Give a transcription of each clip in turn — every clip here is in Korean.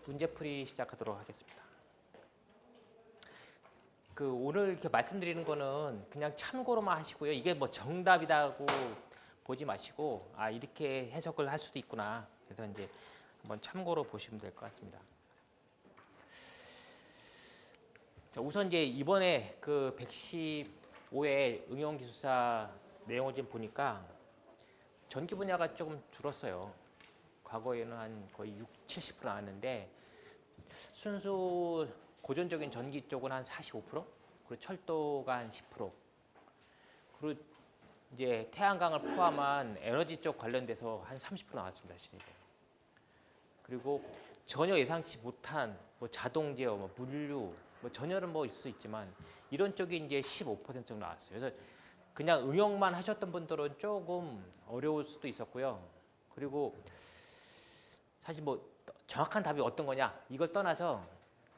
문제풀이 시작하도록 하겠습니다. 오늘 이렇게 말씀드리는 거는 그냥 참고로만 하시고요. 이게 뭐 정답이라고 보지 마시고 이렇게 해석을 할 수도 있구나. 그래서 이제 한번 참고로 보시면 될 것 같습니다. 자, 우선 이제 이번에 115회 응용기술사 내용을 좀 보니까 전기 분야가 조금 줄었어요. 과거에는 한 거의 60, 70% 나왔는데 순수 고전적인 전기 쪽은 한 45%, 그리고 철도가 한 10%, 그리고 이제 태양광을 포함한 에너지 쪽 관련돼서 한 30% 나왔습니다. 신입에. 그리고 전혀 예상치 못한 뭐 자동 제어, 뭐 물류, 뭐 전혀는 뭐 있을 수 있지만 이런 쪽이 이제 15% 정도 나왔어요. 그래서 그냥 응용만 하셨던 분들은 조금 어려울 수도 있었고요. 그리고 사실 뭐 정확한 답이 어떤 거냐 이걸 떠나서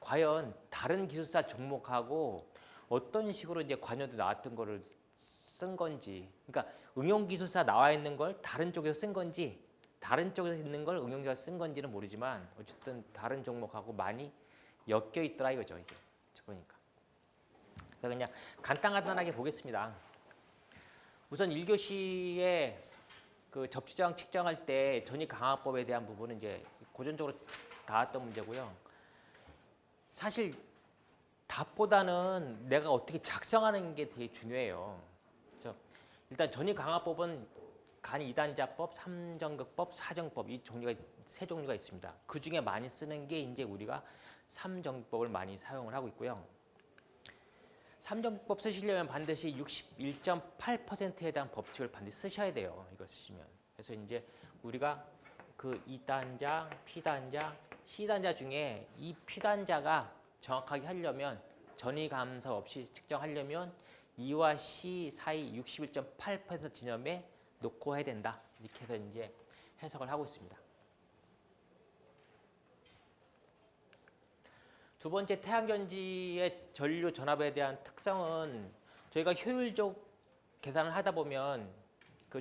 과연 다른 기술사 종목하고 어떤 식으로 이제 관여도 나왔던 거를 쓴 건지, 그러니까 응용 기술사 나와 있는 걸 다른 쪽에서 쓴 건지, 다른 쪽에서 있는 걸 응용자가 쓴 건지는 모르지만 어쨌든 다른 종목하고 많이 엮여 있더라 이거죠. 이게 보니까. 그래서 그냥 간단하게 보겠습니다. 우선 1교시에 접지장 측정할 때 전위강화법에 대한 부분은 이제 고전적으로 나왔던 문제고요. 사실 답보다는 내가 어떻게 작성하는 게 되게 중요해요. 그래서 일단 전위강화법은 간 2단자법, 3전극법, 4정법 이 종류가 세 종류가 있습니다. 그 중에 많이 쓰는 게 이제 우리가 3정법을 많이 사용을 하고 있고요. 3정법 쓰시려면 반드시 61.8%에 대한 법칙을 반드시 쓰셔야 돼요. 이걸 쓰시면. 그래서 이제 우리가 2단자, P단자, C단자 중에 이 P단자가 정확하게 하려면 전위 감소 없이 측정하려면 E와 C 사이 61.8% 지점에 놓고 해야 된다. 이렇게 해서 이제 해석을 하고 있습니다. 두 번째, 태양전지의 전류 전압에 대한 특성은 저희가 효율적 계산을 하다 보면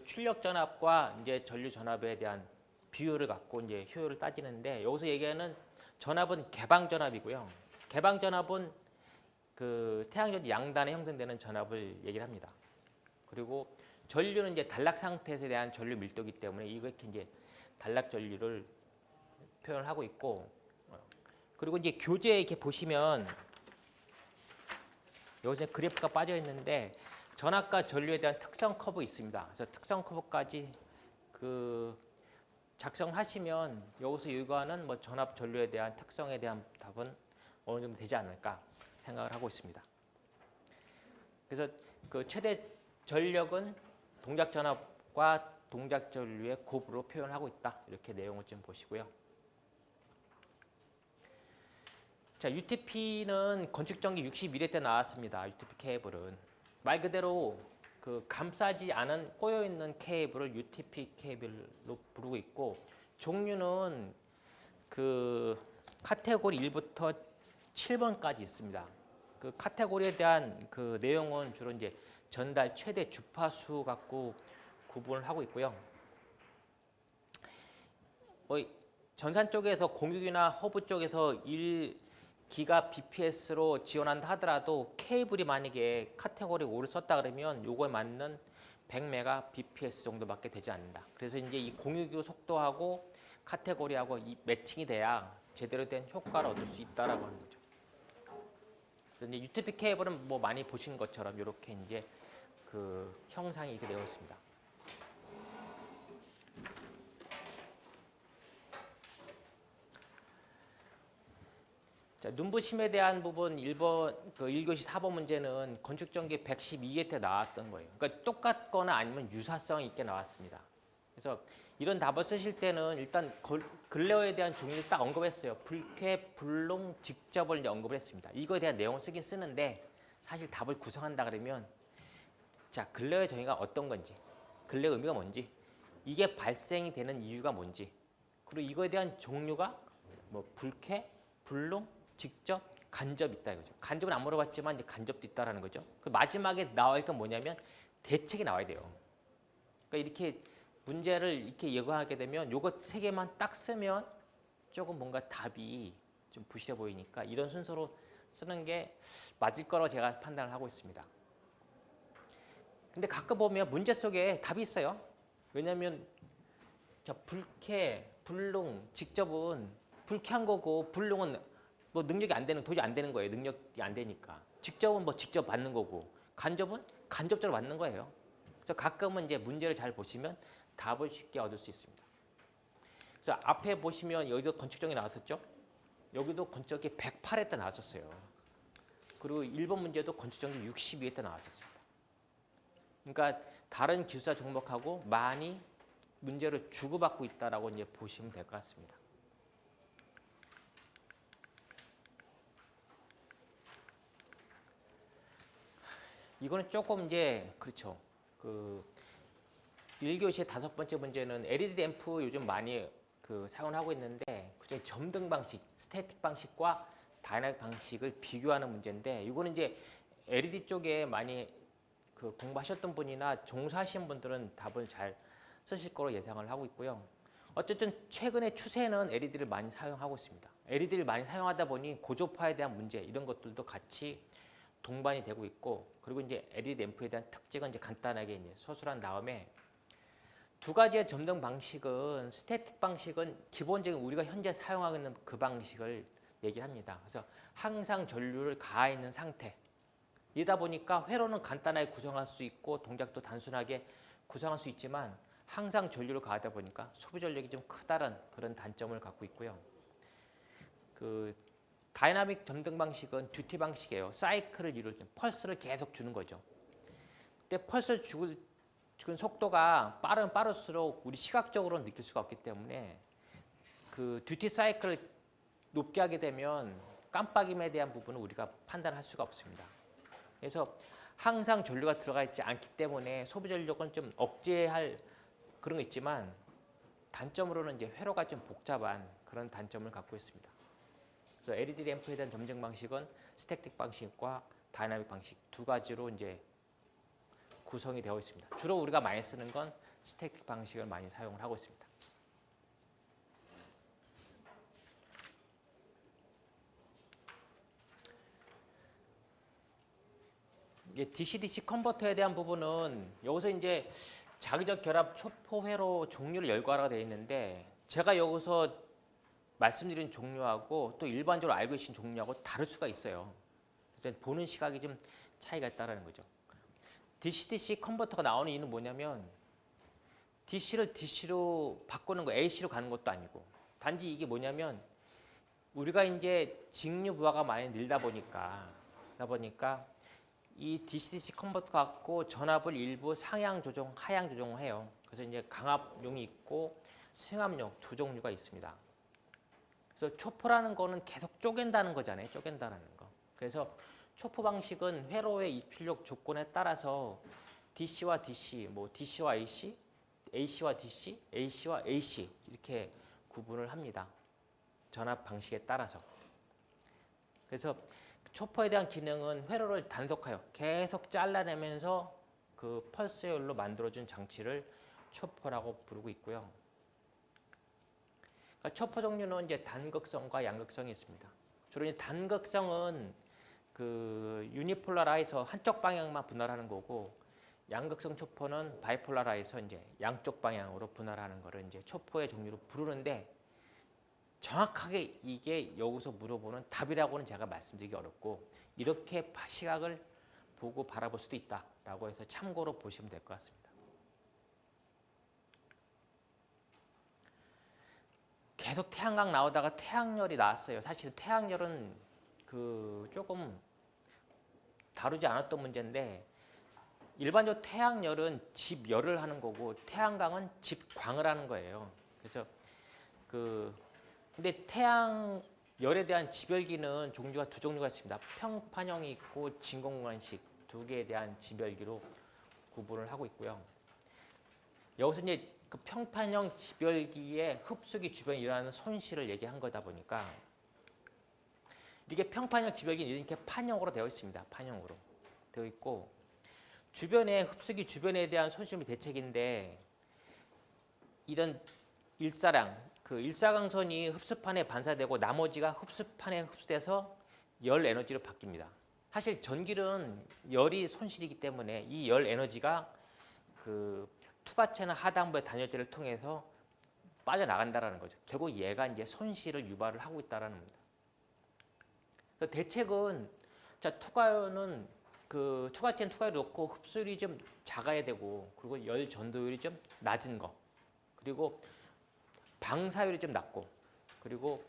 출력 전압과 이제 전류 전압에 대한 비율을 갖고 이제 효율을 따지는데, 여기서 얘기하는 전압은 개방 전압이고요. 개방 전압은 태양전지 양단에 형성되는 전압을 얘기를 합니다. 그리고 전류는 이제 단락 상태에서 대한 전류 밀도이기 때문에 이렇게 이제 단락 전류를 표현을 하고 있고, 그리고 이제 교재에 이렇게 보시면 여기서 그래프가 빠져 있는데 전압과 전류에 대한 특성 커브 있습니다. 그래서 특성 커브까지 작성하시면 여기서 요구하는 뭐 전압 전류에 대한 특성에 대한 답은 어느 정도 되지 않을까 생각을 하고 있습니다. 그래서 최대 전력은 동작 전압과 동작 전류의 곱으로 표현하고 있다. 이렇게 내용을 좀 보시고요. 자, UTP는 건축전기 61회 때 나왔습니다. UTP 케이블은 말 그대로 감싸지 않은 꼬여있는 케이블을 UTP 케이블로 부르고 있고, 종류는 카테고리 1부터 7번까지 있습니다. 카테고리에 대한 내용은 주로 이제 전달 최대 주파수 갖고 구분을 하고 있고요. 전산 쪽에서 공유기나 허브 쪽에서 1기가 bps로 지원한다 하더라도 케이블이 만약에 카테고리 5를 썼다 그러면 요거에 맞는 100메가 bps 정도밖에 되지 않는다. 그래서 이제 이 공유기 속도하고 카테고리하고 이 매칭이 돼야 제대로 된 효과를 얻을 수 있다라고 하는 거죠. 그래서 이제 UTP 케이블은 뭐 많이 보신 것처럼 이렇게 이제 형상이 이렇게 되어 있습니다. 자, 눈부심에 대한 부분 1교시 4번 문제는 건축전기 112회 때 나왔던 거예요. 그러니까 똑같거나 아니면 유사성이 있게 나왔습니다. 그래서 이런 답을 쓰실 때는 일단 글레어에 대한 종류를 딱 언급했어요. 불쾌, 불농, 직접을 이제 언급을 했습니다. 이거에 대한 내용을 쓰긴 쓰는데 사실 답을 구성한다 그러면 자, 글레어의 정의가 어떤 건지, 글레어 의미가 뭔지, 이게 발생이 되는 이유가 뭔지, 그리고 이거에 대한 종류가 뭐 불쾌, 불농, 직접, 간접 있다 이거죠. 간접은 안 물어봤지만 이제 간접도 있다라는 거죠. 마지막에 나와 있던 뭐냐면 대책이 나와야 돼요. 그러니까 이렇게 문제를 이렇게 예고하게 되면 요거 세 개만 딱 쓰면 조금 뭔가 답이 좀 부실해 보이니까 이런 순서로 쓰는 게 맞을 거라고 제가 판단을 하고 있습니다. 근데 가끔 보면 문제 속에 답이 있어요. 왜냐하면 불쾌, 불능, 직접은 불쾌한 거고 불능은 뭐 능력이 안 되는 도저히 안 되는 거예요. 능력이 안 되니까. 직접은 뭐 직접 맞는 거고 간접은 간접적으로 맞는 거예요. 그래서 가끔은 이제 문제를 잘 보시면 답을 쉽게 얻을 수 있습니다. 그래서 앞에 보시면 여기도 건축정이 나왔었죠. 여기도 건축정이 108회 때 나왔었어요. 그리고 1번 문제도 건축정이 62회 때 나왔었습니다. 그러니까 다른 기술사 종목하고 많이 문제를 주고받고 있다라고 이제 보시면 될 것 같습니다. 이거는 조금 이제 그렇죠. 그 1교시의 5번째 문제는 LED 램프 요즘 많이 사용을 하고 있는데 그중에 점등 방식, 스태틱 방식과 다이나믹 방식을 비교하는 문제인데 이거는 이제 LED 쪽에 많이 공부하셨던 분이나 종사하신 분들은 답을 잘 쓰실 거로 예상을 하고 있고요. 어쨌든 최근의 추세는 LED를 많이 사용하고 있습니다. LED를 많이 사용하다 보니 고조파에 대한 문제 이런 것들도 같이 동반이 되고 있고 그리고 이제 LED 램프에 대한 특징은 이제 간단하게 이제 서술한 다음에 두 가지의 점등 방식은 스태틱 방식은 기본적인 우리가 현재 사용하고 있는 그 방식을 얘기를 합니다. 그래서 항상 전류를 가해 있는 상태. 이다 보니까 회로는 간단하게 구성할 수 있고 동작도 단순하게 구성할 수 있지만 항상 전류를 가하다 보니까 소비 전력이 좀 크다는 그런 단점을 갖고 있고요. 다이나믹 점등 방식은 듀티 방식이에요. 사이클을 이룰 때 펄스를 계속 주는 거죠. 근데 펄스를 주는 속도가 빠르면 빠를수록 우리 시각적으로는 느낄 수가 없기 때문에 듀티 사이클을 높게 하게 되면 깜빡임에 대한 부분은 우리가 판단할 수가 없습니다. 그래서 항상 전류가 들어가 있지 않기 때문에 소비 전력은 좀 억제할 그런 거 있지만 단점으로는 이제 회로가 좀 복잡한 그런 단점을 갖고 있습니다. 그래서 LED 램프에 대한 점등 방식은 스태틱 방식과 다이나믹 방식 두 가지로 이제 구성이 되어 있습니다. 주로 우리가 많이 쓰는 건 스태틱 방식을 많이 사용을 하고 있습니다. DC-DC 컨버터에 대한 부분은 여기서 이제 자기적 결합 초포 회로 종류를 열거하라고 되어 있는데 제가 여기서 말씀드린 종류하고 또 일반적으로 알고 계신 종류하고 다를 수가 있어요. 그래서 보는 시각이 좀 차이가 있다는 거죠. DC-DC 컨버터가 나오는 이유는 뭐냐면 DC를 DC로 바꾸는 거, AC로 가는 것도 아니고 단지 이게 뭐냐면 우리가 이제 직류 부하가 많이 늘다 보니까 이 DC-DC 컨버터 갖고 전압을 일부 상향 조정, 하향 조정을 해요. 그래서 이제 강압용이 있고 승합용 두 종류가 있습니다. 그래서 초포라는 거는 계속 쪼갠다는 거잖아요. 쪼갠다는 거. 그래서 초포 방식은 회로의 입출력 조건에 따라서 DC와 DC, 뭐 DC와 AC, AC와 DC, AC와 AC 이렇게 구분을 합니다. 전압 방식에 따라서. 그래서 초포에 대한 기능은 회로를 단속하여 계속 잘라내면서 그 펄스열로 만들어준 장치를 초포라고 부르고 있고요. 그러니까 초포 종류는 이제 단극성과 양극성이 있습니다. 주로 이제 단극성은 유니폴라라해서 한쪽 방향만 분할하는 거고 양극성 초포는 바이폴라라해서 이제 양쪽 방향으로 분할하는 거를 이제 초포의 종류로 부르는데 정확하게 이게 여기서 물어보는 답이라고는 제가 말씀드리기 어렵고 이렇게 시각을 보고 바라볼 수도 있다라고 해서 참고로 보시면 될 것 같습니다. 계속 태양광 나오다가 태양열이 나왔어요. 사실 태양열은 조금 다루지 않았던 문제인데 일반적으로 태양열은 집열을 하는 거고 태양광은 집광을 하는 거예요. 그래서 근데 태양열에 대한 지별기는 종류가 두 종류가 있습니다. 평판형이 있고 진공관식 두 개에 대한 지별기로 구분을 하고 있고요. 여기서 이제 그 평판형 지별기의 흡수기 주변에 일어나는 손실을 얘기한 거다 보니까 이게 평판형 지별기는 이렇게 판형으로 되어 있습니다. 판형으로 되어 있고 주변에 흡수기 주변에 대한 손실 및 대책인데 이런 일사량 그 일사광선이 흡수판에 반사되고 나머지가 흡수판에 흡수돼서 열 에너지로 바뀝니다. 사실 전기는 열이 손실이기 때문에 이 열 에너지가 그 투과체나 하단부의 단열재를 통해서 빠져나간다라는 거죠. 결국 얘가 이제 손실을 유발을 하고 있다라는 겁니다. 그래서 대책은 자 투과는 그 투과체는 투과율이 높고 흡수율이 좀 작아야 되고 그리고 열 전도율이 좀 낮은 거 그리고 방사율이 좀 낮고 그리고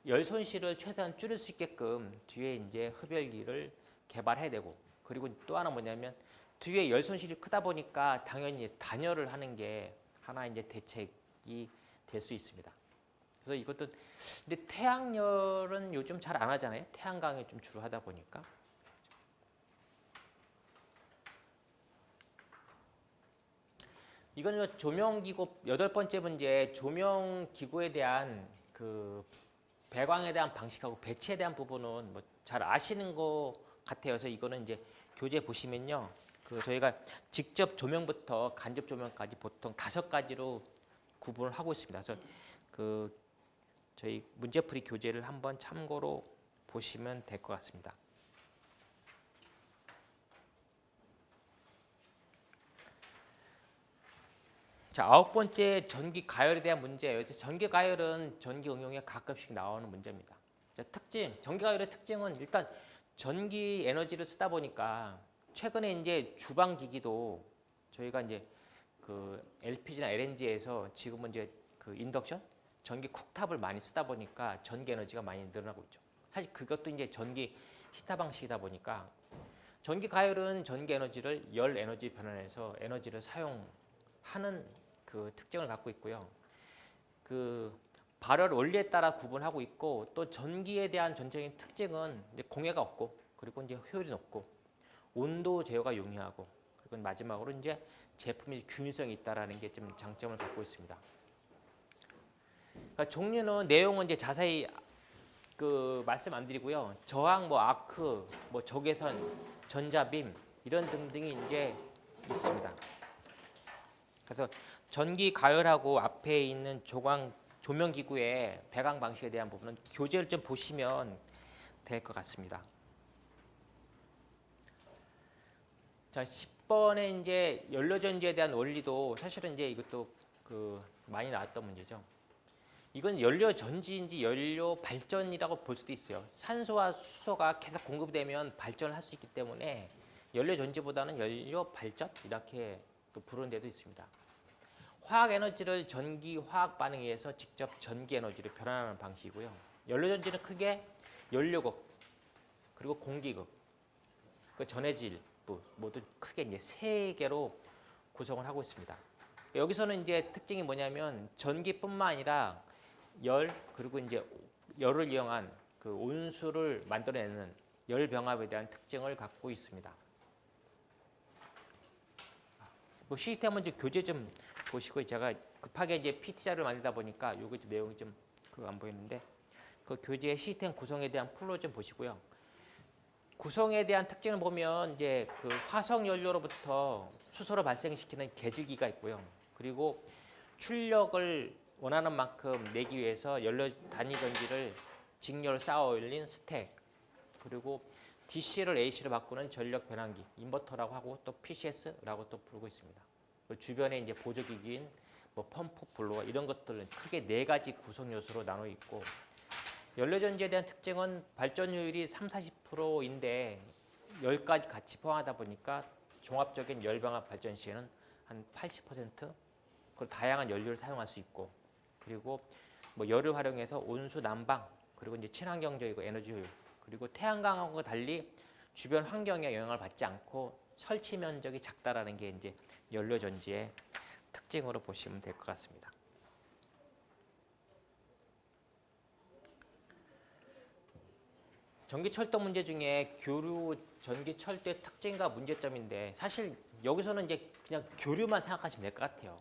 열 손실을 최대한 줄일 수 있게끔 뒤에 이제 흡열기를 개발해야 되고 그리고 또 하나 뭐냐면 뒤에 열 손실이 크다 보니까 당연히 단열을 하는 게 하나 이제 대책이 될 수 있습니다. 그래서 이것도 근데 태양열은 요즘 잘 안 하잖아요. 태양광에 좀 주로 하다 보니까. 이거는 조명기구 8번째 문제 조명기구에 대한 그 배광에 대한 방식하고 배치에 대한 부분은 뭐 잘 아시는 것 같아요. 그래서 이거는 이제 교재 보시면요. 그 저희가 직접 조명부터 간접 조명까지 보통 5가지로 구분을 하고 있습니다. 그래서 그 저희 문제풀이 교재를 한번 참고로 보시면 될 것 같습니다. 자, 9번째 전기 가열에 대한 문제예요. 전기 가열은 전기 응용에 가끔씩 나오는 문제입니다. 자, 특징, 전기 가열의 특징은 일단 전기 에너지를 쓰다 보니까 최근에 이제 주방 기기도 저희가 이제 그 LPG나 LNG에서 지금은 이제 그 인덕션 전기 쿡탑을 많이 쓰다 보니까 전기 에너지가 많이 늘어나고 있죠. 사실 그것도 이제 전기 히터 방식이다 보니까 전기 가열은 전기 에너지를 열 에너지 변환해서 에너지를 사용하는 그 특징을 갖고 있고요. 그 발열 원리에 따라 구분하고 있고 또 전기에 대한 전체적인 특징은 이제 공해가 없고 그리고 이제 효율이 높고 온도 제어가 용이하고 그리고 마지막으로 이제 제품이 균일성이 있다라는 게 좀 장점을 갖고 있습니다. 그러니까 종류는 내용은 이제 자세히 그 말씀 안 드리고요. 저항, 뭐 아크, 뭐 적외선, 전자빔 이런 등등이 이제 있습니다. 그래서 전기 가열하고 앞에 있는 조명기구의 배광 방식에 대한 부분은 교재를 좀 보시면 될 것 같습니다. 자, 10번에 이제 연료전지에 대한 원리도 사실은 이제 이것도 그 많이 나왔던 문제죠. 이건 연료전지인지 연료 발전이라고 볼 수도 있어요. 산소와 수소가 계속 공급되면 발전을 할 수 있기 때문에 연료전지보다는 연료 발전 이렇게 또 부르는 데도 있습니다. 화학 에너지를 전기 화학 반응에 의해서 직접 전기 에너지로 변환하는 방식이고요. 연료전지는 크게 연료극 그리고 공기극, 그 전해질부 모두 크게 이제 3개로 구성을 하고 있습니다. 여기서는 이제 특징이 뭐냐면 전기뿐만 아니라 열 그리고 이제 열을 이용한 그 온수를 만들어내는 열 병합에 대한 특징을 갖고 있습니다. 뭐 시스템은 이제 교재 좀 보시고 제가 급하게 이제 PT자를 만들다 보니까 요거 좀 내용이 좀 안 보이는데 그 교재의 시스템 구성에 대한 풀로 좀 보시고요. 구성에 대한 특징을 보면 이제 그 화석 연료로부터 수소를 발생시키는 계질기가 있고요. 그리고 출력을 원하는 만큼 내기 위해서 연료 단위 전지를 직렬 쌓아 올린 스택 그리고 DC를 AC로 바꾸는 전력 변환기 인버터라고 하고 또 PCS라고 또 부르고 있습니다. 주변에 이제 보조기기인 뭐 펌프 블로어 이런 것들은 크게 4가지 구성 요소로 나눠 있고 연료전지에 대한 특징은 발전 효율이 30-40%인데 10가지 같이 포함하다 보니까 종합적인 열병합 발전 시에는 한 80% 그리고 다양한 연료를 사용할 수 있고 그리고 뭐 열을 활용해서 온수 난방 그리고 이제 친환경적이고 에너지 효율 그리고 태양광하고 달리 주변 환경에 영향을 받지 않고 설치 면적이 작다라는 게 이제 연료전지의 특징으로 보시면 될 것 같습니다. 전기철도 문제 중에 교류 전기철도의 특징과 문제점인데 사실 여기서는 이제 그냥 교류만 생각하시면 될 것 같아요.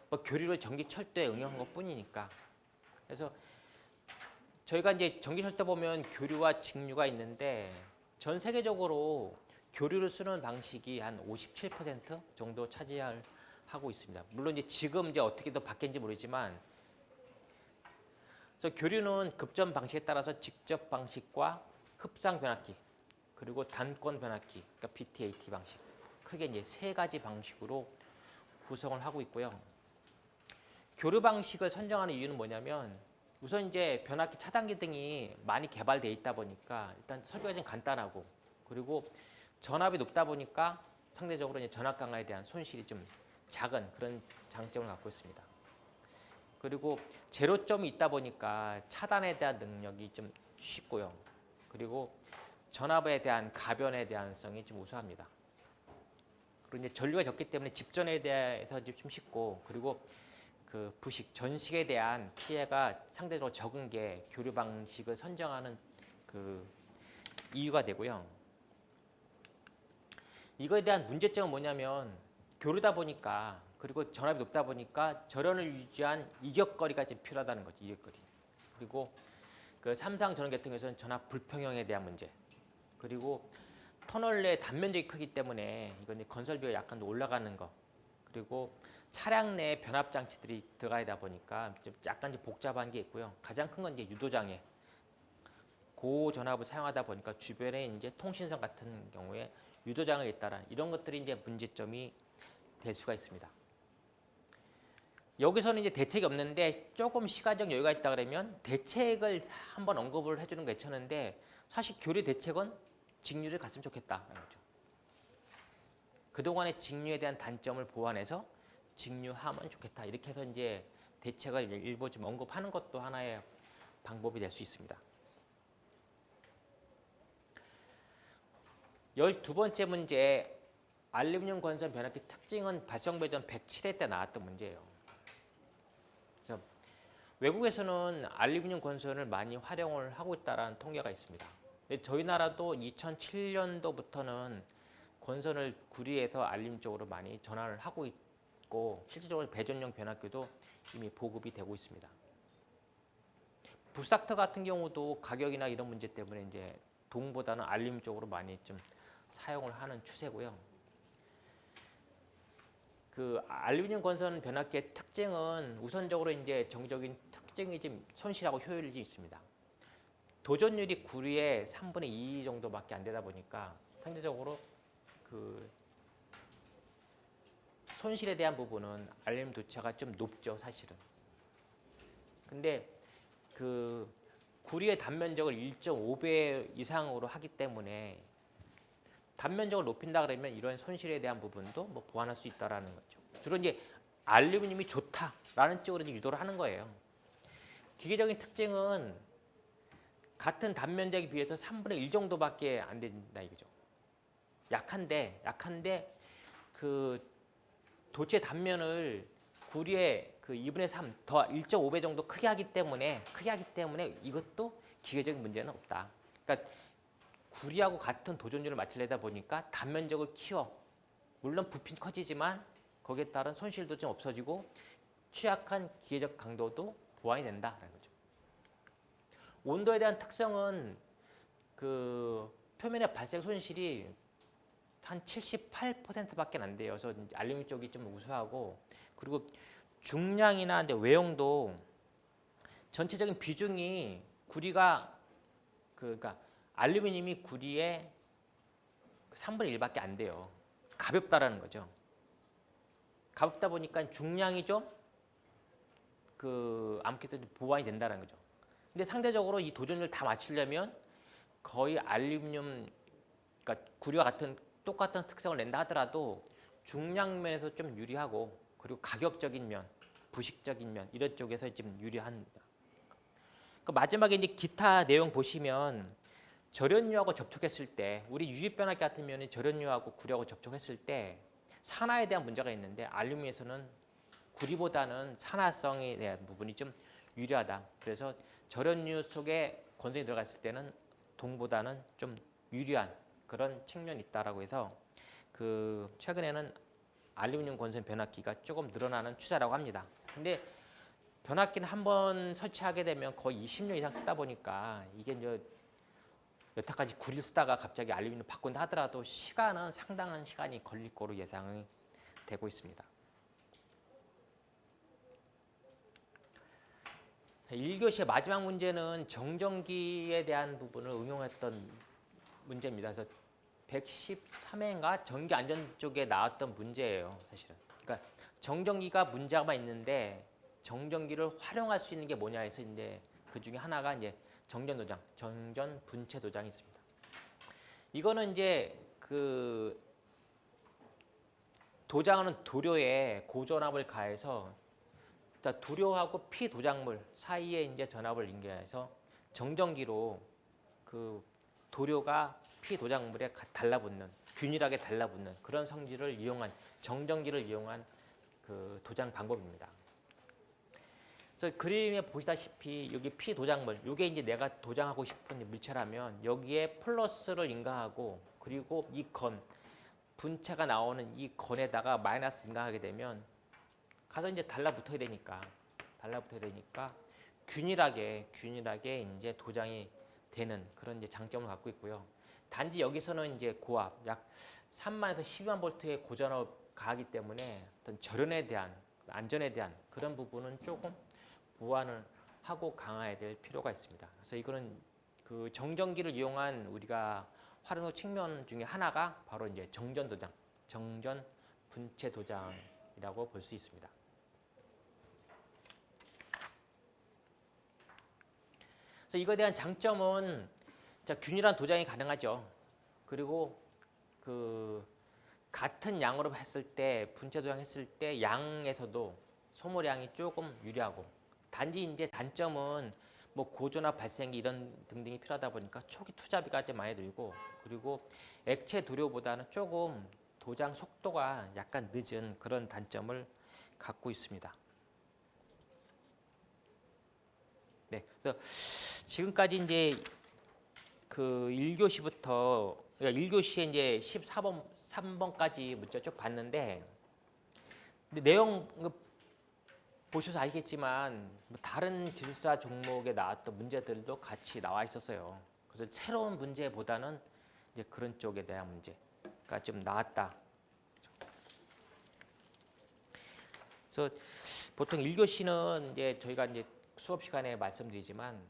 뭐 교류를 전기철도에 응용한 것뿐이니까. 그래서 저희가 이제 전기철도 보면 교류와 직류가 있는데 전 세계적으로 교류를 쓰는 방식이 한 57% 정도 차지하고 있습니다. 물론 이제 지금 이제 어떻게 더 바뀌는지 모르지만 그래서 교류는 급전 방식에 따라서 직접 방식과 흡상 변압기 그리고 단권 변압기, 그러니까 BTAT 방식, 크게 이제 세 가지 방식으로 구성을 하고 있고요. 교류 방식을 선정하는 이유는 뭐냐면 우선 이제 변압기 차단기 등이 많이 개발되어 있다 보니까 일단 설비가 좀 간단하고 그리고 전압이 높다 보니까 상대적으로 이제 전압 강화에 대한 손실이 좀 작은 그런 장점을 갖고 있습니다. 그리고 제로점이 있다 보니까 차단에 대한 능력이 좀 쉽고요. 그리고 전압에 대한 가변에 대한 성이 좀 우수합니다. 그리고 이제 전류가 적기 때문에 집전에 대해서 좀 쉽고 그리고 그 부식, 전식에 대한 피해가 상대적으로 적은 게 교류 방식을 선정하는 그 이유가 되고요. 이거에 대한 문제점은 뭐냐면 교류다 보니까 그리고 전압이 높다 보니까 절연을 유지한 이격거리가 좀 필요하다는 거죠. 이격거리. 그리고 그 삼상 전원 계통에서는 전압 불평형에 대한 문제. 그리고 터널 내 단면적이 크기 때문에 이건 건설비가 약간 올라가는 거. 그리고 차량 내에 변압 장치들이 들어가다 보니까 좀 약간 복잡한 게 있고요. 가장 큰 건 이제 유도장애. 고전압을 사용하다 보니까 주변에 이제 통신선 같은 경우에 유도장애가 있다라 이런 것들이 이제 문제점이 될 수가 있습니다. 여기서는 이제 대책이 없는데 조금 시간적 여유가 있다 그러면 대책을 한번 언급을 해주는 거 괜찮은데 사실 교류 대책은 직류를 갔으면 좋겠다. 그동안의 직류에 대한 단점을 보완해서 직류하면 좋겠다. 이렇게 해서 이제 대책을 일부 좀 언급하는 것도 하나의 방법이 될 수 있습니다. 12번째 문제, 알루미늄 건선 변압기 특징은 발성 배전 107회 때 나왔던 문제예요. 그래서 외국에서는 알루미늄 건선을 많이 활용을 하고 있다는 통계가 있습니다. 근데 저희 나라도 2007년도부터는 건선을 구리에서 알루미늄 쪽으로 많이 전환을 하고 있고 실질적으로 배전용 변압기도 이미 보급이 되고 있습니다. 부스닥터 같은 경우도 가격이나 이런 문제 때문에 이제 동보다는 알루미늄 쪽으로 많이 좀 사용을 하는 추세고요. 그 알루미늄 건선 변압기의 특징은 우선적으로 이제 정적인 특징이 좀 손실하고 효율이 좀 있습니다. 도전율이 구리의 3분의 2 정도밖에 안 되다 보니까 상대적으로 그 손실에 대한 부분은 알루미늄 도체가 좀 높죠, 사실은. 근데 그 구리의 단면적을 1.5배 이상으로 하기 때문에 단면적을 높인다 그러면 이런 손실에 대한 부분도 뭐 보완할 수 있다라는 거죠. 주로 이제 알루미늄이 좋다라는 쪽으로 유도를 하는 거예요. 기계적인 특징은 같은 단면적에 비해서 3분의 1 정도밖에 안 된다 이거죠. 약한데 그 도체 단면을 구리의 그 2분의 3 더 1.5배 정도 크게 하기 때문에 이것도 기계적인 문제는 없다. 그러니까 구리하고 같은 도전율을 맞추려다 보니까 단면적을 키워. 물론 부핀 커지지만 거기에 따른 손실도 좀 없어지고 취약한 기계적 강도도 보완이 된다라는 거죠. 온도에 대한 특성은 그 표면의 발생 손실이 한 78%밖에 안 돼요. 그래서 알루미늄 쪽이 좀 우수하고 그리고 중량이나 이제 외형도 전체적인 비중이 구리가 그러니까 알루미늄이 구리의 3분의 1밖에 안 돼요. 가볍다라는 거죠. 가볍다 보니까 중량이 좀 그 아무래도 보완이 된다는 거죠. 근데 상대적으로 이 도전을 다 맞추려면 거의 알루미늄 그러니까 구리와 같은 똑같은 특성을 낸다 하더라도 중량 면에서 좀 유리하고 그리고 가격적인 면, 부식적인 면 이런 쪽에서 좀 유리합니다. 그 마지막에 이제 기타 내용 보시면 절연유하고 접촉했을 때 우리 유입변압기 같은 면은 절연유하고 구리하고 접촉했을 때 산화에 대한 문제가 있는데 알루미늄에서는 구리보다는 산화성에 대한 부분이 좀 유리하다. 그래서 절연유 속에 건선이 들어갔을 때는 동보다는 좀 유리한 그런 측면이 있다라고 해서 그 최근에는 알루미늄 건선 변압기가 조금 늘어나는 추세라고 합니다. 근데 변압기는 한번 설치하게 되면 거의 20년 이상 쓰다 보니까 이게 이제 여태까지 구리를 쓰다가 갑자기 알루미늄 바꾼다 하더라도 시간은 상당한 시간이 걸릴 거로 예상이 되고 있습니다. 1교시의 마지막 문제는 정전기에 대한 부분을 응용했던 문제입니다. 그래서 113회인가 전기 안전 쪽에 나왔던 문제예요, 사실은. 그러니까 정전기가 문제가 있는데 정전기를 활용할 수 있는 게 뭐냐 해서 이제 그 중에 하나가 이제 정전 도장, 정전 분체 도장이 있습니다. 이거는 이제 그 도장은 도료에 고전압을 가해서 도료하고 피도작물 사이에 이제 전압을 인계해서 정전기로 그 도료가 피도작물에 달라붙는, 균일하게 달라붙는 그런 성질을 이용한, 정전기를 이용한 그 도장 방법입니다. 그래서 그림에 보시다시피 여기 피도작물, 이게 이제 내가 도장하고 싶은 물체라면 여기에 플러스를 인가하고, 그리고 이 건, 분체가 나오는 이 건에다가 마이너스 인가하게 되면 가서 이제 달라붙어야 되니까 균일하게 이제 도장이 되는 그런 이제 장점을 갖고 있고요. 단지 여기서는 이제 고압 약 3만에서 12만 볼트의 고전압 가하기 때문에 어떤 절연에 대한, 안전에 대한 그런 부분은 조금 보완을 하고 강화해야 될 필요가 있습니다. 그래서 이거는 그 정전기를 이용한 우리가 활용 측면 중에 하나가 바로 이제 정전 도장, 정전 분체 도장이라고 볼 수 있습니다. 그래서 이거에 대한 장점은 균일한 도장이 가능하죠. 그리고 그 같은 양으로 했을 때, 분체 도장 했을 때 양에서도 소모량이 조금 유리하고, 단지 이제 단점은 뭐 고전압 발생기 이런 등등이 필요하다 보니까 초기 투자비가 좀 많이 들고, 그리고 액체 도료보다는 조금 도장 속도가 약간 늦은 그런 단점을 갖고 있습니다. 네, 그래서 지금까지 이제 그 1교시부터, 그러니까 1교시에 이제 14번, 3번까지 문자 쭉 봤는데, 근데 내용 보셔서 알겠지만 다른 기술사 종목에 나왔던 문제들도 같이 나와 있었어요. 그래서 새로운 문제보다는 이제 그런 쪽에 대한 문제가 좀 나왔다. 그래서 보통 1교시는 이제 저희가 이제 수업 시간에 말씀드리지만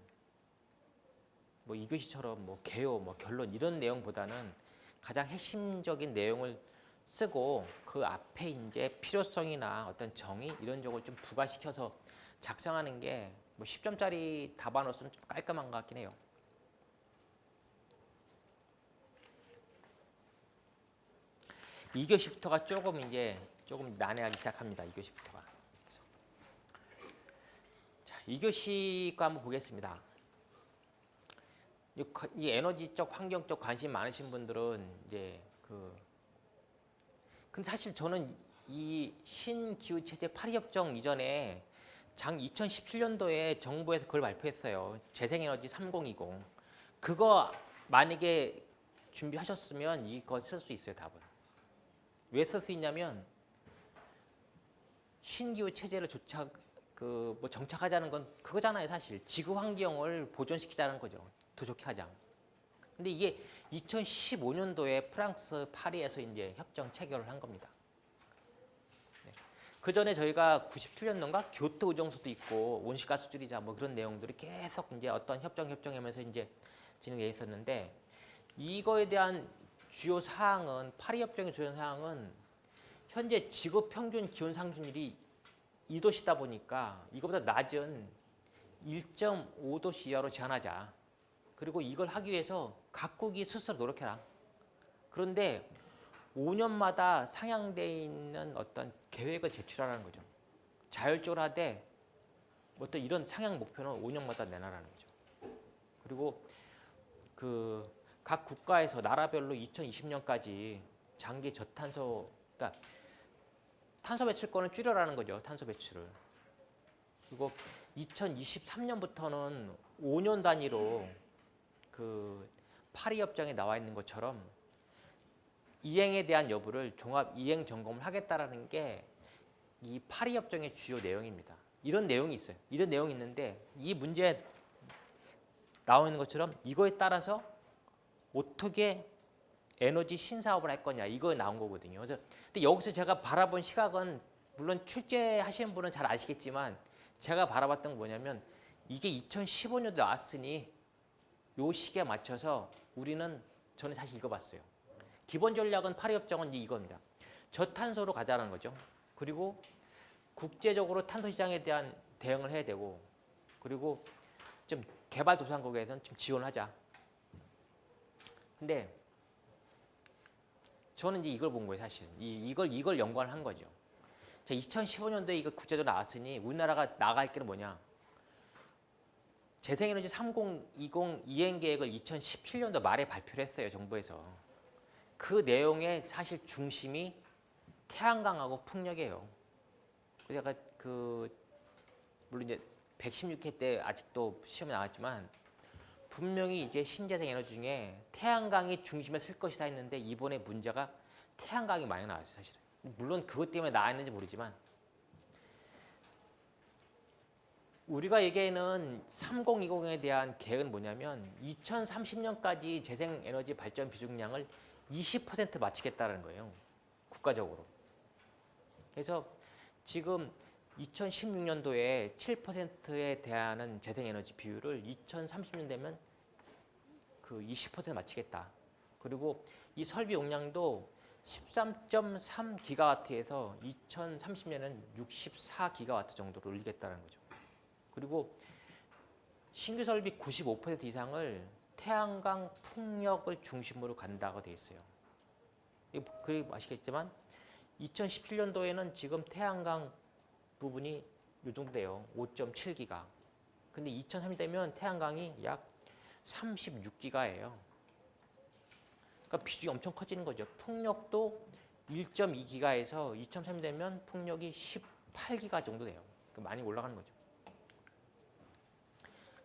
뭐 2교시처럼 뭐 개요, 뭐 결론 이런 내용보다는 가장 핵심적인 내용을 쓰고 그 앞에 이제 필요성이나 어떤 정의 이런 쪽을 좀 부과시켜서 작성하는 게 뭐 10점짜리 답안으로서는 좀 깔끔한 것 같긴 해요. (2교시부터가) 조금 난해하기 시작합니다. 2교시부터가. 자, 2교시 거 한번 보겠습니다. 이 에너지적, 환경적 관심 많으신 분들은 이제 근데 사실 저는 이 신기후 체제 파리 협정 이전에 2017년도에 정부에서 그걸 발표했어요. 재생에너지 3020. 그거 만약에 준비하셨으면 이거 쓸 수 있어요, 답은. 왜 쓸 수 있냐면 신기후 체제를 뭐 정착하자는 건 그거잖아요, 사실. 지구 환경을 보존시키자는 거죠. 더 좋게 하자. 근데 이게 2015년도에 프랑스 파리에서 이제 협정 체결을 한 겁니다. 네. 그 전에 저희가 97년도인가 교토 의정서도 있고 온실가스 줄이자 뭐 그런 내용들이 계속 이제 어떤 협정하면서 이제 진행돼 있었는데, 이거에 대한 주요 사항은, 파리 협정의 주요 사항은 현재 지구 평균 기온 상승률이 2도씨다 보니까 이거보다 낮은 1.5도씨 이하로 제한하자. 그리고 이걸 하기 위해서 각국이 스스로 노력해라. 그런데 5년마다 상향되어 있는 어떤 계획을 제출하라는 거죠. 자율적으로 하되 어떤 이런 상향 목표는 5년마다 내놔라는 거죠. 그리고 그 각 국가에서 나라별로 2020년까지 장기 저탄소, 그러니까 탄소 배출권을 줄여라는 거죠. 탄소 배출을. 그리고 2023년부터는 5년 단위로 그 파리 협정에 나와 있는 것처럼 이행에 대한 여부를 종합 이행 점검을 하겠다라는 게 이 파리 협정의 주요 내용입니다. 이런 내용이 있어요. 이런 내용이 있는데 이 문제에 나와 있는 것처럼 이거에 따라서 어떻게 에너지 신사업을 할 거냐, 이거에 나온 거거든요. 그래서 근데 여기서 제가 바라본 시각은, 물론 출제하시는 분은 잘 아시겠지만 제가 바라봤던 건 뭐냐면 이게 2015년도 나왔으니 요 시기에 맞춰서 저는 사실 읽어봤어요. 기본 전략은 파리협정은 이겁니다. 저탄소로 가자는 거죠. 그리고 국제적으로 탄소 시장에 대한 대응을 해야 되고, 그리고 좀 개발도상국에서는 좀 지원하자. 근데 저는 이제 이걸 본 거예요, 사실. 이걸 연관한 거죠. 자, 2015년도에 이거 국제적으로 나왔으니 우리나라가 나갈 길은 뭐냐? 재생에너지 3020 이행 계획을 2017년도 말에 발표를 했어요, 정부에서. 그 내용의 사실 중심이 태양광하고 풍력이에요. 그래서 물론 이제 116회 때 아직도 시험에 나왔지만 분명히 이제 신재생 에너지 중에 태양광이 중심에 쓸 것이다 했는데 이번에 문제가 태양광이 많이 나왔어요, 사실은. 물론 그것 때문에 나왔는지 모르지만 우리가 얘기하는 3020에 대한 계획은 뭐냐면 2030년까지 재생에너지 발전 비중량을 20% 맞추겠다는 거예요, 국가적으로. 그래서 지금 2016년도에 7%에 대한 재생에너지 비율을 2030년 되면 그 20% 맞추겠다. 그리고 이 설비 용량도 13.3 기가와트에서 2030년에는 64 기가와트 정도로 올리겠다는 거죠. 그리고 신규 설비 95% 이상을 태양광 풍력을 중심으로 간다고 되어 있어요. 그리고 아시겠지만 2017년도에는 지금 태양광 부분이 이 정도 돼요. 5.7기가. 근데 2030 되면 태양광이 약 36기가예요. 그러니까 비중이 엄청 커지는 거죠. 풍력도 1.2기가에서 2030 되면 풍력이 18기가 정도 돼요. 그러니까 많이 올라가는 거죠.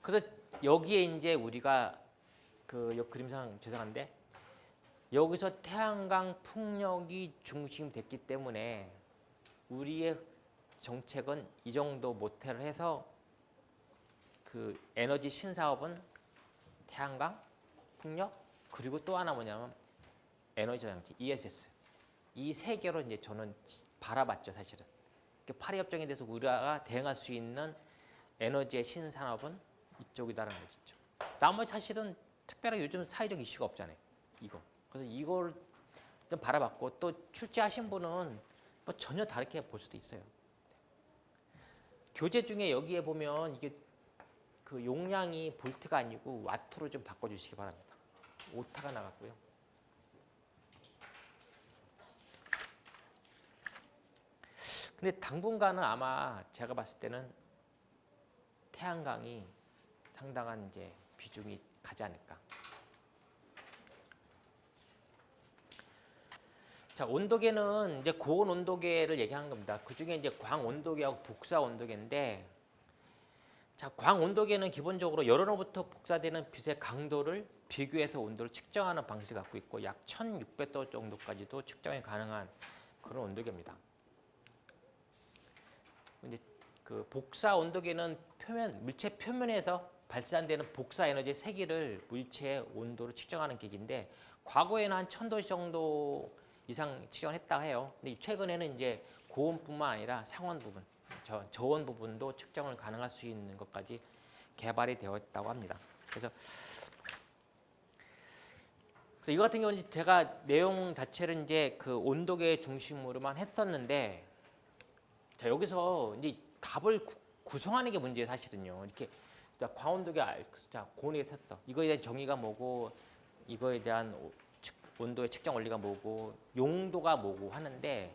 그래서 여기에 이제 우리가 그 그림상 죄송한데 여기서 태양광 풍력이 중심됐기 때문에 우리의 정책은 이 정도 모태를 해서 그 에너지 신사업은 태양광, 풍력, 그리고 또 하나 뭐냐면 에너지 저장치 ESS 이 세 개로 이제 저는 바라봤죠, 사실은. 파리협정에 대해서 우리가 대응할 수 있는 에너지의 신산업은 이쪽이다라는 거죠. 나머지 사실은 특별하게 요즘 사회적 이슈가 없잖아요, 이거. 그래서 이걸 좀 바라봤고 또 출제하신 분은 뭐 전혀 다르게 볼 수도 있어요. 교재 중에 여기에 보면 이게 그 용량이 볼트가 아니고 와트로 좀 바꿔주시기 바랍니다. 오타가 나갔고요. 근데 당분간은 아마 제가 봤을 때는 태양광이 상당한 이제 비중이 가지 않을까. 자, 온도계는 이제 고온 온도계를 얘기하는 겁니다. 그 중에 이제 광 온도계하고 복사 온도계인데, 자, 광 온도계는 기본적으로 여론으로부터 복사되는 빛의 강도를 비교해서 온도를 측정하는 방식을 갖고 있고 약 1600도 정도까지도 측정이 가능한 그런 온도계입니다. 이제 그 복사 온도계는 물체 표면에서 발산되는 복사 에너지의 세기를 물체의 온도로 측정하는 기기인데 과거에는 한 1000도 정도 이상 측정을 했다 해요. 근데 최근에는 이제 고온뿐만 아니라 상온 부분, 저온 부분도 측정을 가능할 수 있는 것까지 개발이 되어 있다고 합니다. 그래서 이거 같은 경우는 제가 내용 자체를 이제 그 온도계 중심으로만 했었는데, 자, 여기서 이제 답을 구성하는 게 문제예요, 사실은요. 이렇게 광온도계 자, 고온에 탔어. 이거에 대한 정의가 뭐고, 이거에 대한 온도의 측정 원리가 뭐고, 용도가 뭐고 하는데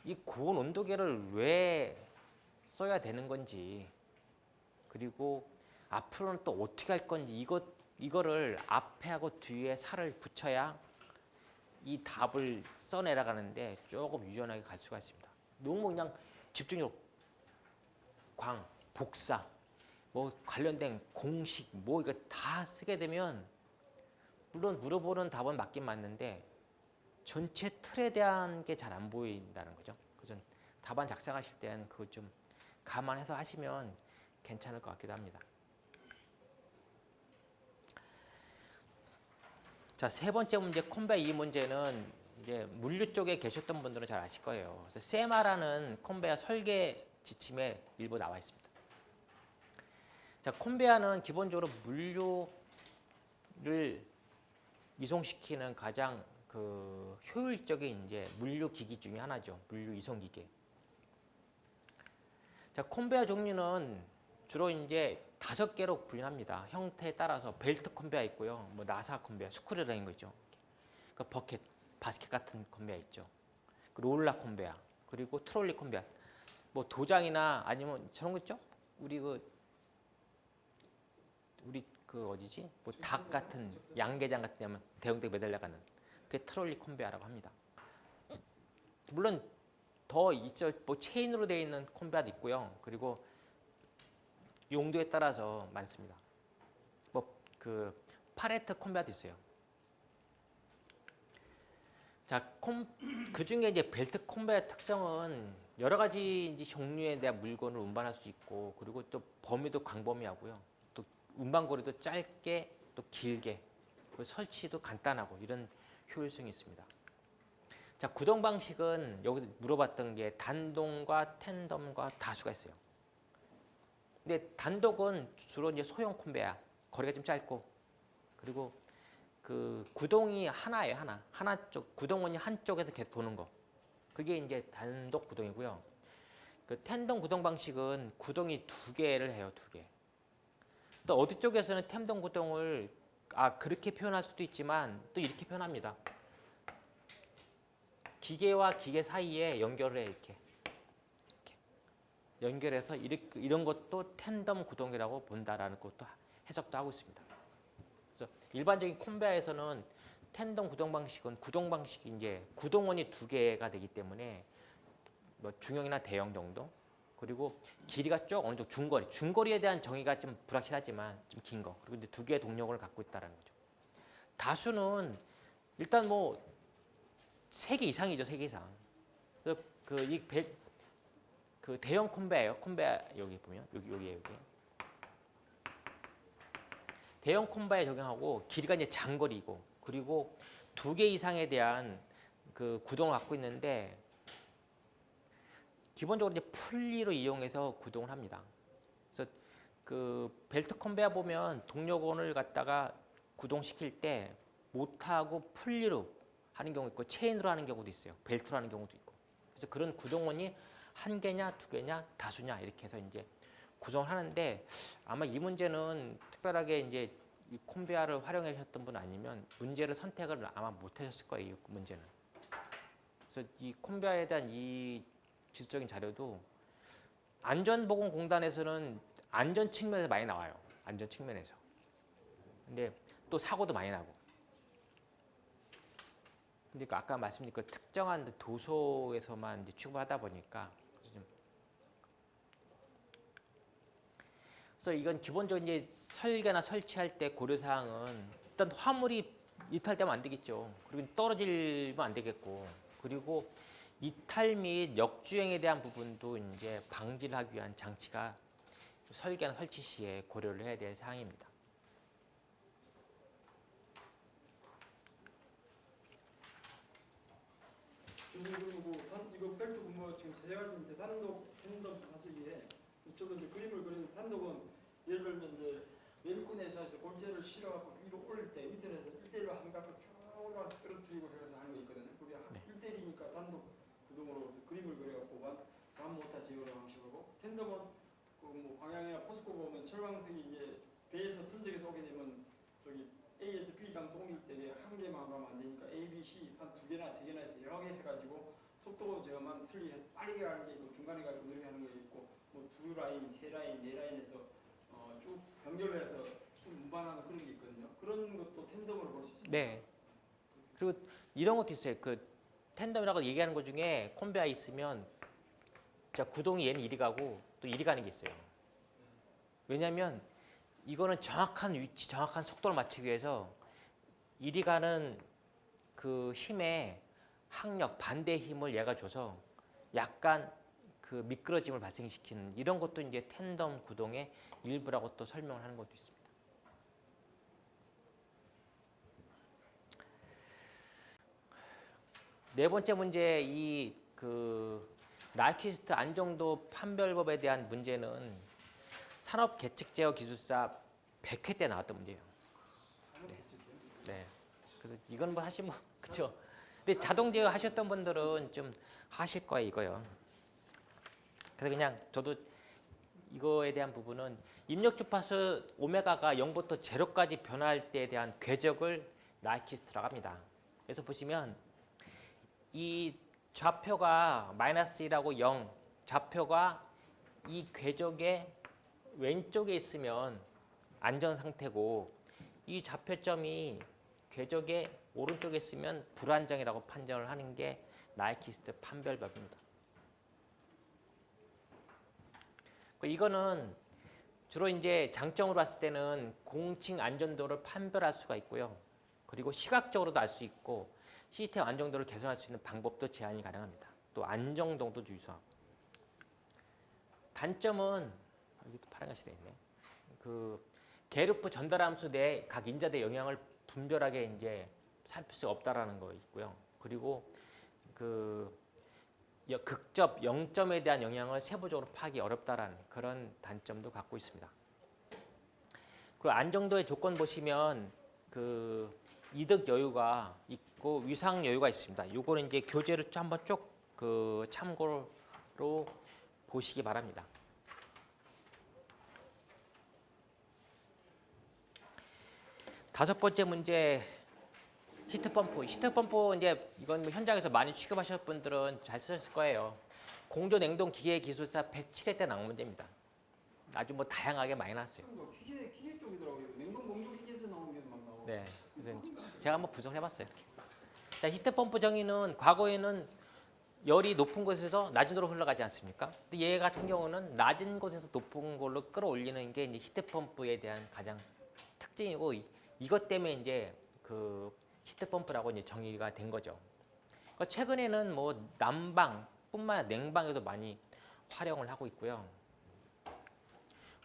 이 고온 온도계를 왜 써야 되는 건지, 그리고 앞으로는 또 어떻게 할 건지 이거를 앞에 하고 뒤에 살을 붙여야 이 답을 써내려가는데 조금 유연하게 갈 수가 있습니다. 너무 그냥 집중력, 광, 복사, 뭐 관련된 공식 뭐 이거 다 쓰게 되면 물론 물어보는 답은 맞긴 맞는데 전체 틀에 대한 게 잘 안 보인다는 거죠. 그래서 답안 작성하실 때는 그거 좀 감안해서 하시면 괜찮을 것 같기도 합니다. 자, 세 번째 문제 콘베 이 문제는 이제 물류 쪽에 계셨던 분들은 잘 아실 거예요. 그래서 세마라는 콘베어 설계 지침에 일부 나와 있습니다. 자, 콘베아는 기본적으로 물류를 이송시키는 가장 그 효율적인 이제 물류 기기 중에 하나죠. 물류 이송 기계. 자, 콘베아 종류는 주로 이제 5개로 분류합니다. 형태에 따라서 벨트 콘베아 있고요. 뭐 나사 콘베아, 스크류 달린 거 있죠. 그 버켓, 바스켓 같은 콘베아 있죠. 그 롤라 콘베아, 그리고 트롤리 콘베아. 뭐 도장이나 아니면 저런 거 있죠? 우리 그 어디지? 뭐 닭 같은 양계장 같은 데면 대형되게 매달려가는 그게 트롤리 콘베아라고 합니다. 물론 더 있죠. 뭐 체인으로 되어 있는 콘베아도 있고요. 그리고 용도에 따라서 많습니다. 뭐 그 팔레트 콘베아도 있어요. 자, 그 중에 이제 벨트 콘베아 특성은 여러 가지 이제 종류에 대한 물건을 운반할 수 있고, 그리고 또 범위도 광범위하고요. 또 운반거리도 짧게 또 길게, 그리고 설치도 간단하고 이런 효율성이 있습니다. 자, 구동 방식은 여기서 물어봤던 게 단동과 텐덤과 다수가 있어요. 근데 단독은 주로 이제 소형 콘베야, 거리가 좀 짧고, 그리고 그 구동이 하나예요, 하나 쪽 구동원이 한쪽에서 계속 도는 거, 그게 이제 단독 구동이고요. 그 텐덤 구동 방식은 구동이 2개를 해요, 2개. 또 어디 쪽에서는 텐덤 구동을 그렇게 표현할 수도 있지만 또 이렇게 표현합니다. 기계와 기계 사이에 연결을 해, 이렇게 연결해서 이런 것도 텐덤 구동이라고 본다라는 것도 해석도 하고 있습니다. 그래서 일반적인 콘베아에서는 텐덤 구동 방식은 구동 방식이 이제 구동원이 2개가 되기 때문에 뭐 중형이나 대형 정도, 그리고 길이가 쭉 어느 정도 중거리에 대한 정의가 좀 불확실하지만 좀 긴 거, 그리고 이제 2개의 동력을 갖고 있다는 거죠. 다수는 일단 뭐 3개 이상이죠, 3개 이상. 그 대형 콘베아예요. 콘베아 여기 보면 여기 대형 콘베아에 적용하고 길이가 이제 장거리고, 그리고 2개 이상에 대한 그 구동을 갖고 있는데 기본적으로 이제 풀리로 이용해서 구동을 합니다. 그래서 그 벨트 콘베아 보면 동력원을 갖다가 구동시킬 때 못하고 풀리로 하는 경우 있고 체인으로 하는 경우도 있어요. 벨트로 하는 경우도 있고. 그래서 그런 구동원이 1개냐 2개냐 다수냐 이렇게 해서 이제 구성을 하는데, 아마 이 문제는 특별하게 이제 이 콘베아를 활용하셨던 분 아니면 문제를 선택을 아마 못 하셨을 거예요, 이 문제는. 그래서 이 콘베아에 대한 이 기술적인 자료도 안전보건공단에서는 안전 측면에서 많이 나와요. 안전 측면에서. 근데 또 사고도 많이 나고. 근데 아까 말씀드린 그 특정한 도소에서만 이제 취급하다 보니까 그래서 이건 기본적인 이제 설계나 설치할 때 고려사항은 일단 화물이 이탈되면 안 되겠죠. 그리고 떨어지면 안 되겠고, 그리고 이탈 및 역주행에 대한 부분도 이제 방지를 하기 위한 장치가 설계나 설치 시에 고려를 해야 될 사항입니다. 이거 벨트 뭐 지금 세 가지인데 단독, 텐덤, 다수기에 이쪽은 이제 그림을 그리는 단독은 예를 들면 이제 메리콘 회사에서 골재를 실어갖고 위로 올릴 때 밑에서 1대1로 한 갖고 쭉 올라서 떨어뜨리고 그래서 하는 거 있거든요. 우리 1대1이니까 단독 구동으로 그림을 그려갖고 완모타 제어를 방식으로, 텐덤은 그 뭐 광양이나 포스코 보면 철광석이 이제 배에서 선적에서 오게 되면 저기 A에서 B 장소 옮길 때 한 개만 가면 안 되니까 A, B, C 한 2개나 3개나 해서 여러 개 해가지고 속도 저만 빠르게 하는 게 있고 중간에 가지고 느리게 하는 게 있고 뭐 2라인, 3라인, 4라인에서 쭉 연결을 해서 좀 운반하는 그런 게 있거든요. 그런 것도 텐덤으로 볼 수 있습니다. 네. 그리고 이런 것도 있어요. 그 텐덤이라고 얘기하는 것 중에 콘베아 있으면 자, 구동이 얘는 이리 가고 또 이리 가는 게 있어요. 왜냐하면 이거는 정확한 위치, 정확한 속도를 맞추기 위해서 이리 가는 그 힘에 항력, 반대 힘을 얘가 줘서 약간 그 미끄러짐을 발생시키는 이런 것도 이제 텐덤 구동의 일부라고 또 설명을 하는 것도 있습니다. 네 번째 문제, 이 그 나이키스트 안정도 판별법에 대한 문제는 산업계측제어 기술사 100회 때 나왔던 문제예요. 네. 그래서 이건 뭐 사실 뭐 그렇죠. 근데 자동 제어 하셨던 분들은 좀 하실 거예요, 이거요. 그래서 그냥 저도 이거에 대한 부분은 입력 주파수 오메가가 0부터 제로까지 변화할 때에 대한 궤적을 나이키스트라고 합니다. 그래서 보시면 이 좌표가 -1하고 0, 좌표가 이 궤적의 왼쪽에 있으면 안전 상태고 이 좌표점이 궤적의 오른쪽에 있으면 불안정이라고 판정을 하는 게 나이키스트 판별법입니다. 이거는 주로 이제 장점으로 봤을 때는 공칭 안전도를 판별할 수가 있고요. 그리고 시각적으로도 알 수 있고 시스템 안정도를 개선할 수 있는 방법도 제한이 가능합니다. 또 안정도도 유수하고. 단점은 여기 또 파란것이 되어 있네. 그 게르프 전달함수 내 각 인자대 영향을 분별하게 이제 살필 수 없다라는 거 있고요. 그리고 그 극접 0점에 대한 영향을 세부적으로 파악이 어렵다라는 그런 단점도 갖고 있습니다. 그리고 안정도의 조건 보시면 그 이득 여유가 있고 위상 여유가 있습니다. 요거는 이제 교재를 한번 쭉 그 참고로 보시기 바랍니다. 다섯 번째 문제 히트펌프. 히트펌프 이제 이건 뭐 현장에서 많이 취급하셨던 분들은 잘 쓰셨을 거예요. 공조 냉동 기계 기술사 107회 때 나온 문제입니다. 아주 뭐 다양하게 많이 나왔어요. 기계 쪽이더라고요. 냉동 공조 기계에서 나오는 게 막 나오고. 네, 그래서 제가 한번 분석해봤어요. 자, 히트펌프 정의는 과거에는 열이 높은 곳에서 낮은 곳으로 흘러가지 않습니까? 근데 얘 같은 경우는 낮은 곳에서 높은 곳으로 끌어올리는 게 이제 히트펌프에 대한 가장 특징이고 이것 때문에 이제 그 히트펌프라고 이제 정의가 된 거죠. 그러니까 최근에는 뭐 난방뿐만 아니라 냉방에도 많이 활용을 하고 있고요.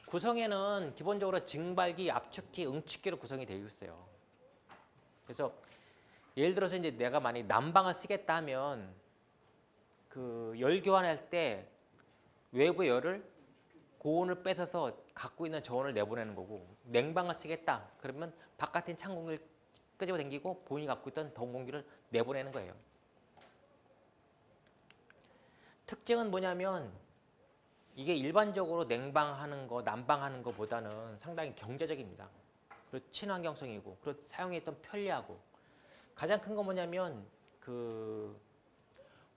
구성에는 기본적으로 증발기, 압축기, 응축기로 구성이 되어 있어요. 그래서 예를 들어서 이제 내가 만약 난방을 쓰겠다 하면 그 열 교환할 때 외부의 열을 고온을 뺏어서 갖고 있는 저온을 내보내는 거고 냉방을 쓰겠다 그러면 바깥에 찬 공기를 끄집어 당기고 본인이 갖고 있던 더운 공기를 내보내는 거예요. 특징은 뭐냐면 이게 일반적으로 냉방하는 거, 난방하는 것보다는 상당히 경제적입니다. 그리고 친환경성이고 그리고 사용했던 편리하고 가장 큰 건 뭐냐면 그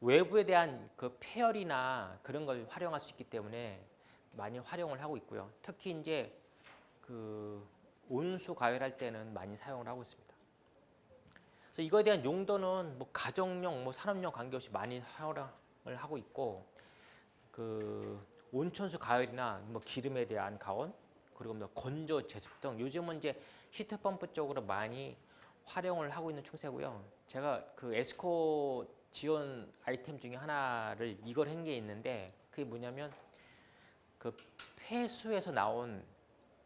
외부에 대한 그 폐열이나 그런 걸 활용할 수 있기 때문에 많이 활용을 하고 있고요. 특히 이제 그 온수 가열할 때는 많이 사용을 하고 있습니다. 그래서 이거에 대한 용도는 뭐 가정용, 뭐 산업용 관계없이 많이 활용을 하고 있고 그 온천수 가열이나 뭐 기름에 대한 가온 그리고 뭐 건조 제습 등 요즘은 이제 히트펌프 쪽으로 많이 활용을 하고 있는 추세고요. 제가 그 에스코 지원 아이템 중에 하나를 이걸 한 게 있는데 그게 뭐냐면 그 폐수에서 나온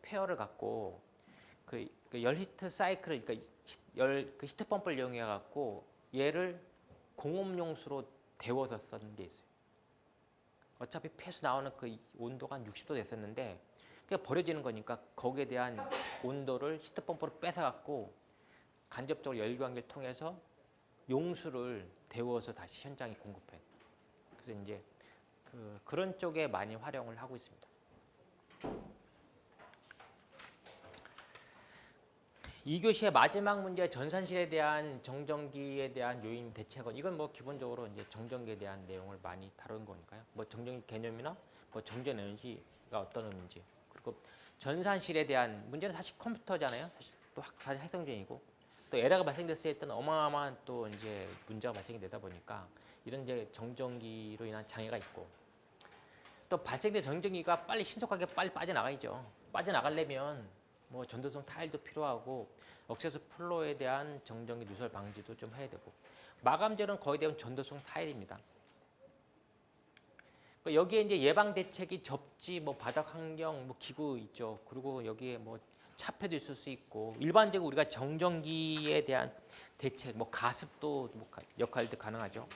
폐열을 갖고 그 열 히트 사이클을 그러니까 그 히트 펌프를 이용해 갖고 얘를 공업용수로 데워서 썼는 게 있어요. 어차피 폐수 나오는 그 온도가 한 60도 됐었는데 그게 버려지는 거니까 거기에 대한 온도를 히트 펌프로 뺏어 갖고 간접적으로 열교환기를 통해서 용수를 데워서 다시 현장에 공급해. 그래서 이제 그런 쪽에 많이 활용을 하고 있습니다. 2교시의 마지막 문제 전산실에 대한 정전기에 대한 요인 대책은 이건 뭐 기본적으로 이제 정전기에 대한 내용을 많이 다룬 거니까요. 뭐 정전기 개념이나 뭐 정전 에너지가 어떤 의미인지 그리고 전산실에 대한 문제는 사실 컴퓨터잖아요. 사실 또 사실 해상전이고 또 에러가 발생됐을 때는 어마어마한 또 이제 문제가 발생이 되다 보니까 이런 이제 정전기로 인한 장애가 있고 또 발생된 정전기가 빨리 신속하게 빨리 빠져나가야죠. 빠져나가려면 뭐 전도성 타일도 필요하고 억세스 플로에 대한 정전기 누설 방지도 좀 해야 되고 마감재는 거의 대부분 전도성 타일입니다. 여기에 이제 예방 대책이 접지, 뭐 바닥 환경, 뭐 기구 있죠. 그리고 여기에 뭐 차폐도 있을 수 있고 일반적으로 우리가 정전기에 대한 대책, 뭐 가습도 뭐 역할도 가능하죠.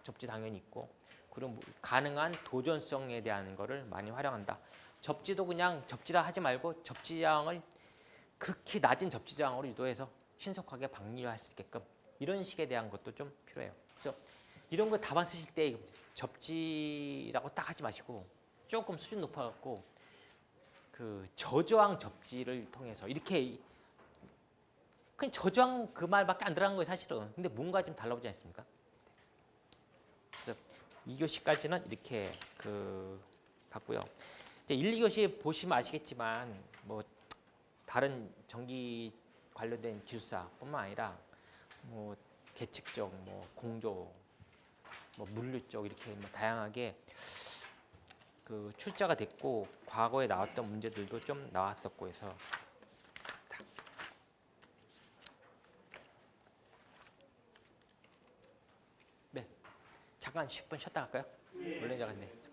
접지 당연히 있고 그리고 뭐 가능한 도전성에 대한 거를 많이 활용한다. 접지도 그냥 접지라 하지 말고 접지량을 극히 낮은 접지량으로 유도해서 신속하게 방류할 수 있게끔 이런 식에 대한 것도 좀 필요해요. 그래서 이런 거 답안 쓰실 때 접지라고 딱 하지 마시고 조금 수준 높아갖고 그 저저항 접지를 통해서 이렇게 그냥 저저항 그 말밖에 안 들어간 거예요 사실은. 근데 뭔가 좀 달라보지 않습니까? 그래서 2교시까지는 이렇게 그 봤고요. 이제 1, 2교시 보시면 아시겠지만 뭐 다른 전기 관련된 기술사뿐만 아니라 뭐 계측 쪽, 뭐 공조, 뭐 물류 쪽 이렇게 뭐 다양하게 그 출제가 됐고 과거에 나왔던 문제들도 좀 나왔었고 해서 네 잠깐 10분 쉬었다 갈까요? 원래 작았네.